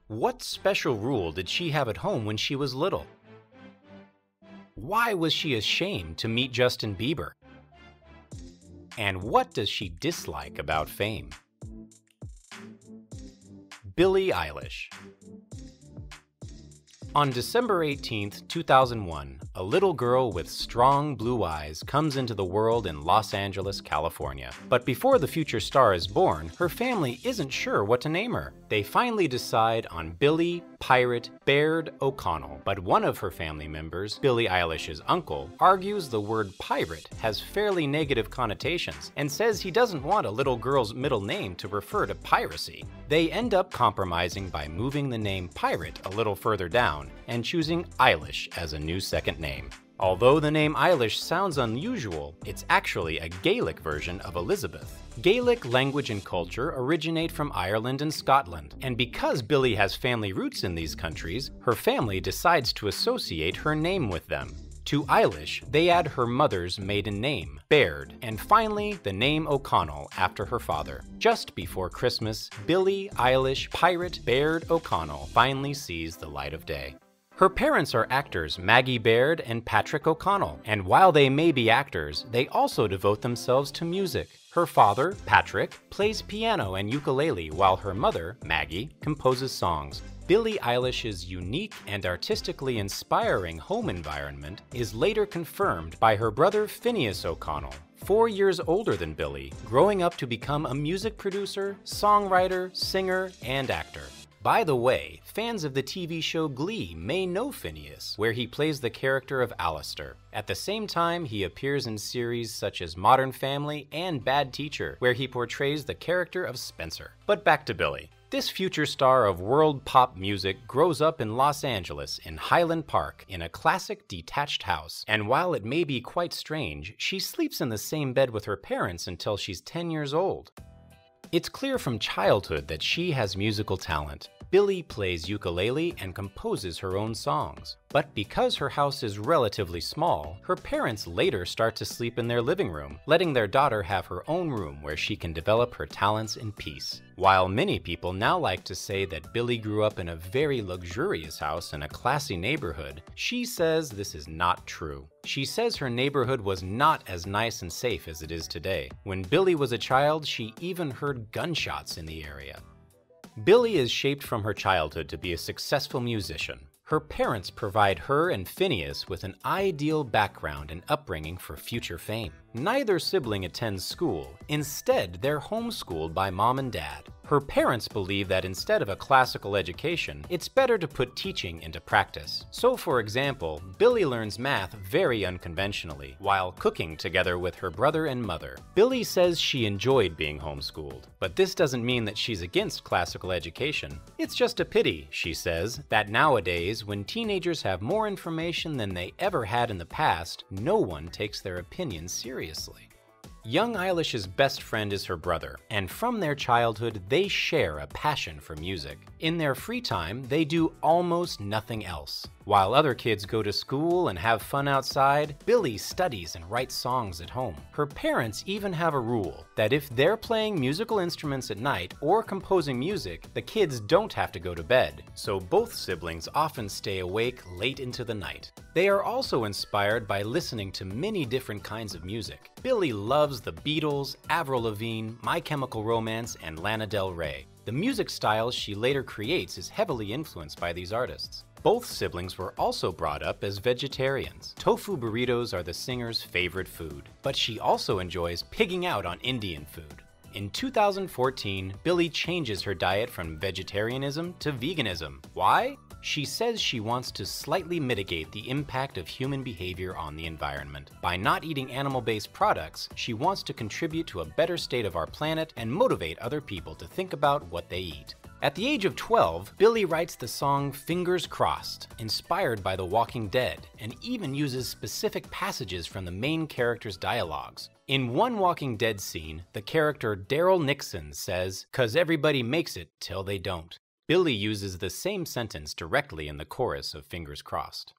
What special rule did she have at home when she was little? Why was she ashamed to meet Justin Bieber? And what does she dislike about fame? Billie Eilish. On December 18, 2001, a little girl with strong blue eyes comes into the world in Los Angeles, California. But before the future star is born, her family isn't sure what to name her. They finally decide on Billie Pirate Baird O'Connell, but one of her family members, Billie Eilish's uncle, argues the word pirate has fairly negative connotations and says he doesn't want a little girl's middle name to refer to piracy. They end up compromising by moving the name Pirate a little further down and choosing Eilish as a new second name. Although the name Eilish sounds unusual, it's actually a Gaelic version of Elizabeth. Gaelic language and culture originate from Ireland and Scotland, and because Billie has family roots in these countries, her family decides to associate her name with them. To Eilish, they add her mother's maiden name, Baird, and finally the name O'Connell after her father. Just before Christmas, Billie Eilish Pirate Baird O'Connell finally sees the light of day. Her parents are actors Maggie Baird and Patrick O'Connell, and while they may be actors, they also devote themselves to music. Her father, Patrick, plays piano and ukulele while her mother, Maggie, composes songs. Billie Eilish's unique and artistically inspiring home environment is later confirmed by her brother Phineas O'Connell, 4 years older than Billie, growing up to become a music producer, songwriter, singer, and actor. By the way, fans of the TV show Glee may know Phineas, where he plays the character of Alistair. At the same time, he appears in series such as Modern Family and Bad Teacher, where he portrays the character of Spencer. But back to Billie. This future star of world pop music grows up in Los Angeles in Highland Park in a classic detached house. And while it may be quite strange, she sleeps in the same bed with her parents until she's 10 years old. It's clear from childhood that she has musical talent. Billie plays ukulele and composes her own songs. But because her house is relatively small, her parents later start to sleep in their living room, letting their daughter have her own room where she can develop her talents in peace. While many people now like to say that Billie grew up in a very luxurious house in a classy neighborhood, she says this is not true. She says her neighborhood was not as nice and safe as it is today. When Billie was a child, she even heard gunshots in the area. Billie is shaped from her childhood to be a successful musician. Her parents provide her and Phineas with an ideal background and upbringing for future fame. Neither sibling attends school. Instead, they're homeschooled by mom and dad. Her parents believe that instead of a classical education, it's better to put teaching into practice. So for example, Billie learns math very unconventionally, while cooking together with her brother and mother. Billie says she enjoyed being homeschooled, but this doesn't mean that she's against classical education. It's just a pity, she says, that nowadays, when teenagers have more information than they ever had in the past, no one takes their opinions seriously. Young Eilish's best friend is her brother, and from their childhood, they share a passion for music. In their free time, they do almost nothing else. While other kids go to school and have fun outside, Billie studies and writes songs at home. Her parents even have a rule that if they're playing musical instruments at night or composing music, the kids don't have to go to bed, so both siblings often stay awake late into the night. They are also inspired by listening to many different kinds of music. Billie loves the Beatles, Avril Lavigne, My Chemical Romance, and Lana Del Rey. The music style she later creates is heavily influenced by these artists. Both siblings were also brought up as vegetarians. Tofu burritos are the singer's favorite food, but she also enjoys pigging out on Indian food. In 2014, Billie changes her diet from vegetarianism to veganism. Why? She says she wants to slightly mitigate the impact of human behavior on the environment. By not eating animal-based products, she wants to contribute to a better state of our planet and motivate other people to think about what they eat. At the age of 12, Billie writes the song Fingers Crossed, inspired by The Walking Dead, and even uses specific passages from the main character's dialogues. In one Walking Dead scene, the character Daryl Nixon says, "'Cause everybody makes it till they don't." Billie uses the same sentence directly in the chorus of Fingers Crossed.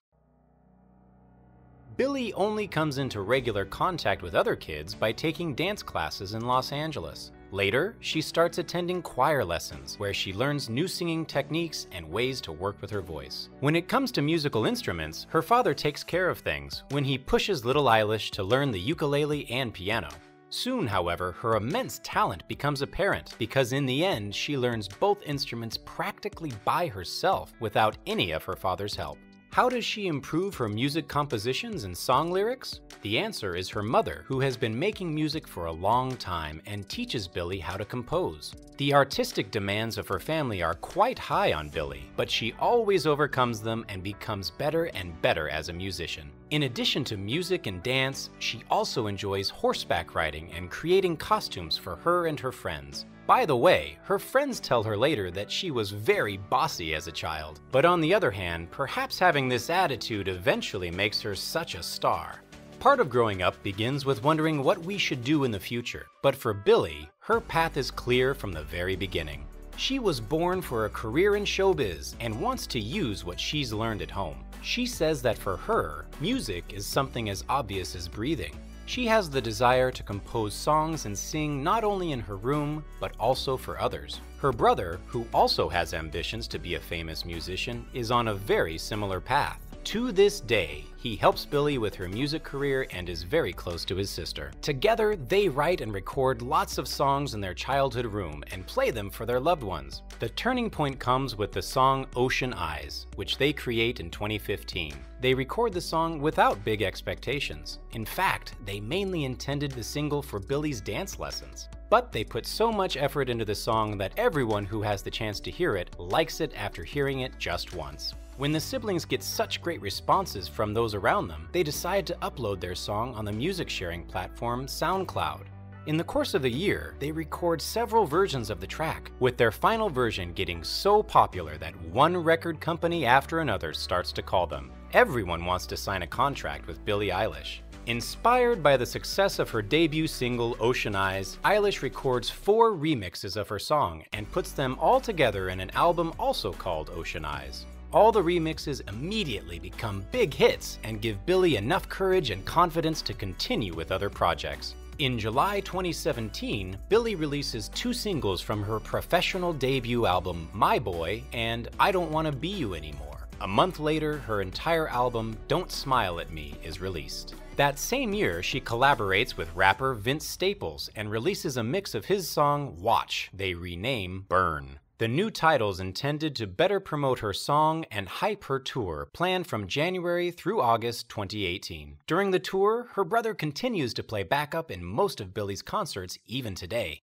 Billie only comes into regular contact with other kids by taking dance classes in Los Angeles. Later, she starts attending choir lessons, where she learns new singing techniques and ways to work with her voice. When it comes to musical instruments, her father takes care of things when he pushes little Eilish to learn the ukulele and piano. Soon, however, her immense talent becomes apparent because in the end, she learns both instruments practically by herself without any of her father's help. How does she improve her music compositions and song lyrics? The answer is her mother, who has been making music for a long time and teaches Billie how to compose. The artistic demands of her family are quite high on Billie, but she always overcomes them and becomes better and better as a musician. In addition to music and dance, she also enjoys horseback riding and creating costumes for her and her friends. By the way, her friends tell her later that she was very bossy as a child. But on the other hand, perhaps having this attitude eventually makes her such a star. Part of growing up begins with wondering what we should do in the future. But for Billie, her path is clear from the very beginning. She was born for a career in showbiz and wants to use what she's learned at home. She says that for her, music is something as obvious as breathing. She has the desire to compose songs and sing not only in her room, but also for others. Her brother, who also has ambitions to be a famous musician, is on a very similar path. To this day, he helps Billie with her music career and is very close to his sister. Together, they write and record lots of songs in their childhood room and play them for their loved ones. The turning point comes with the song Ocean Eyes, which they create in 2015. They record the song without big expectations. In fact, they mainly intended the single for Billie's dance lessons. But they put so much effort into the song that everyone who has the chance to hear it likes it after hearing it just once. When the siblings get such great responses from those around them, they decide to upload their song on the music sharing platform SoundCloud. In the course of the year, they record several versions of the track, with their final version getting so popular that one record company after another starts to call them. Everyone wants to sign a contract with Billie Eilish. Inspired by the success of her debut single Ocean Eyes, Eilish records 4 remixes of her song and puts them all together in an album also called Ocean Eyes. All the remixes immediately become big hits and give Billie enough courage and confidence to continue with other projects. In July 2017, Billie releases 2 singles from her professional debut album My Boy and I Don't Wanna Be You Anymore. A month later, her entire album Don't Smile at Me is released. That same year, she collaborates with rapper Vince Staples and releases a mix of his song Watch they rename Burn. The new title's intended to better promote her song and hype her tour, planned from January through August 2018. During the tour, her brother continues to play backup in most of Billie's concerts even today.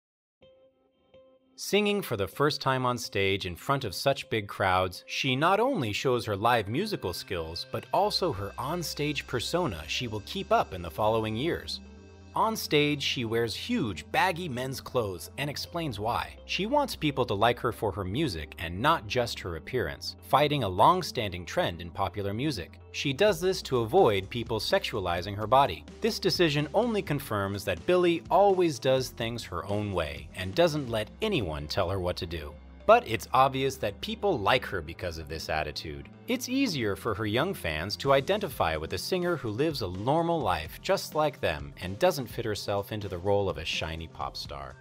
Singing for the first time on stage in front of such big crowds, she not only shows her live musical skills, but also her on-stage persona she will keep up in the following years. On stage, she wears huge, baggy men's clothes and explains why. She wants people to like her for her music and not just her appearance, fighting a long-standing trend in popular music. She does this to avoid people sexualizing her body. This decision only confirms that Billie always does things her own way and doesn't let anyone tell her what to do. But it's obvious that people like her because of this attitude. It's easier for her young fans to identify with a singer who lives a normal life just like them and doesn't fit herself into the role of a shiny pop star.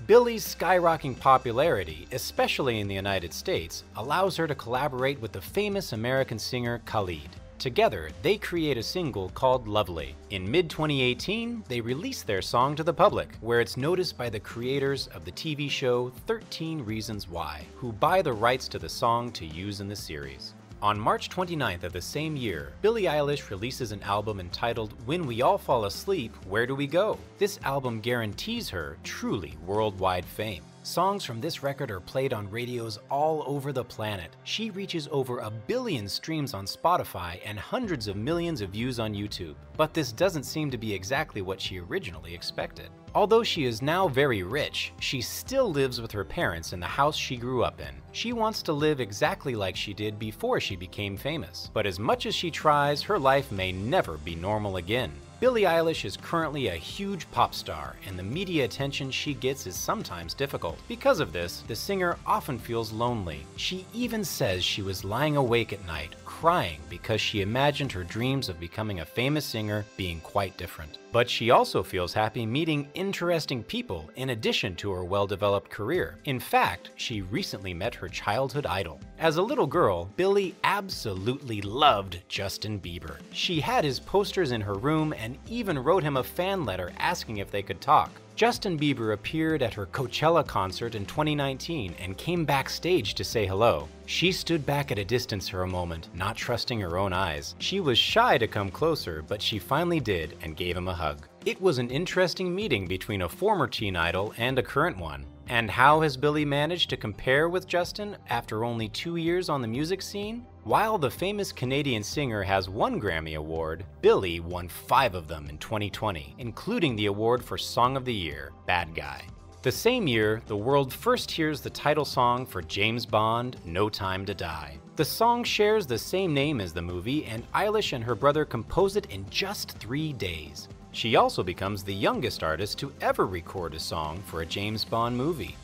Billie's skyrocketing popularity, especially in the United States, allows her to collaborate with the famous American singer Khalid. Together, they create a single called Lovely. In mid-2018, they release their song to the public, where it's noticed by the creators of the TV show 13 Reasons Why, who buy the rights to the song to use in the series. On March 29th of the same year, Billie Eilish releases an album entitled When We All Fall Asleep, Where Do We Go? This album guarantees her truly worldwide fame. Songs from this record are played on radios all over the planet. She reaches over 1 billion streams on Spotify and hundreds of millions of views on YouTube. But this doesn't seem to be exactly what she originally expected. Although she is now very rich, she still lives with her parents in the house she grew up in. She wants to live exactly like she did before she became famous. But as much as she tries, her life may never be normal again. Billie Eilish is currently a huge pop star, and the media attention she gets is sometimes difficult. Because of this, the singer often feels lonely. She even says she was lying awake at night, crying because she imagined her dreams of becoming a famous singer being quite different. But she also feels happy meeting interesting people in addition to her well-developed career. In fact, she recently met her childhood idol. As a little girl, Billie absolutely loved Justin Bieber. She had his posters in her room and even wrote him a fan letter asking if they could talk. Justin Bieber appeared at her Coachella concert in 2019 and came backstage to say hello. She stood back at a distance for a moment, not trusting her own eyes. She was shy to come closer, but she finally did and gave him a hug. It was an interesting meeting between a former teen idol and a current one. And how has Billie managed to compare with Justin after only 2 years on the music scene? While the famous Canadian singer has 1 Grammy Award, Billie won 5 of them in 2020, including the award for Song of the Year, Bad Guy. The same year, the world first hears the title song for James Bond, No Time to Die. The song shares the same name as the movie, and Eilish and her brother composed it in just 3 days. She also becomes the youngest artist to ever record a song for a James Bond movie.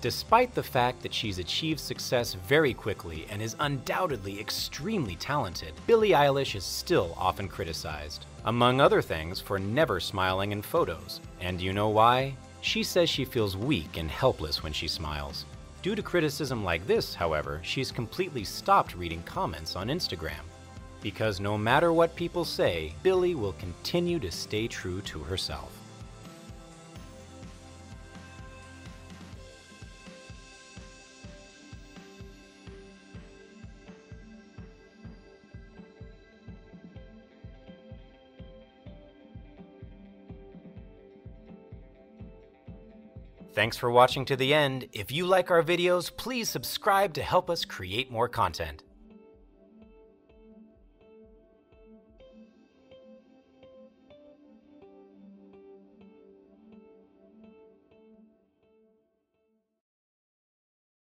Despite the fact that she's achieved success very quickly and is undoubtedly extremely talented, Billie Eilish is still often criticized, among other things for never smiling in photos. And you know why? She says she feels weak and helpless when she smiles. Due to criticism like this, however, she's completely stopped reading comments on Instagram. Because no matter what people say, Billie will continue to stay true to herself. Thanks for watching to the end. If you like our videos, please subscribe to help us create more content.